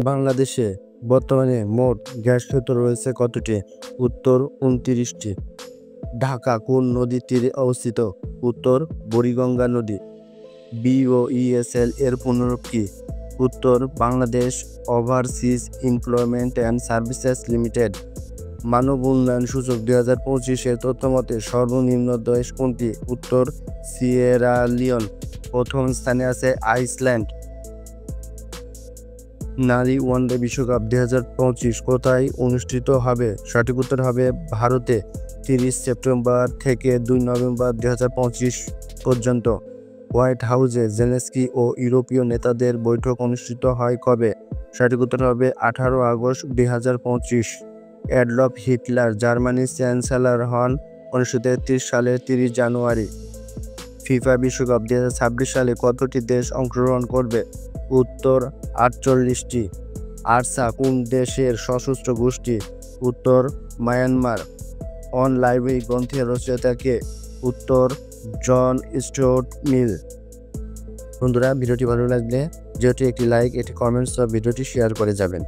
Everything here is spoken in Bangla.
বাংলাদেশে বর্তমানে মোট গ্যাস ক্ষেত্র রয়েছে কতটি? উত্তর 29টি। ঢাকা কোন নদীর তীরে অবস্থিত? উত্তর বুড়িগঙ্গা নদী। BOESL এর পুনরূপ কি? উত্তর Bangladesh overseas employment and services limited. মানব উন্নয়ন সূচক 2025 এর তথ্যমতে সর্বনিম্ন দেশ কোনটি? উত্তর সিয়েরা লিওন। প্রথম স্থানে আছে আইসল্যান্ড। নারী ওয়ানডে বিশ্বকাপ 2025 কোথায় অনুষ্ঠিত হবে? সঠিক উত্তর হবে ভারতে 30 সেপ্টেম্বর থেকে 2 নভেম্বর 2025 পর্যন্ত। হোয়াইট হাউসে জেলেনস্কি ও ইউরোপীয় নেতাদের বৈঠক অনুষ্ঠিত হয় কবে? সঠিক উত্তর হবে 18 আগস্ট 2025। অ্যাডলফ হিটলার জার্মানির চ্যান্সেলর হন 1933 সালের 30 জানুয়ারি। ফিফা বিশ্বকাপ 2026 সালে কতটি দেশ অংশগ্রহণ করবে? উত্তর 48টি। আরসা কোন দেশের সশস্ত্র গোষ্ঠী? উত্তর মায়ানমার। অন লাইব্রেরি গ্রন্থের রচয়িতা কে? উত্তর জন স্টুয়ার্ট মিল। বন্ধুরা, ভিডিওটি ভালো লাগলে যেটি একটি লাইক, একটি কমেন্টস বা ভিডিওটি শেয়ার করে যাবেন।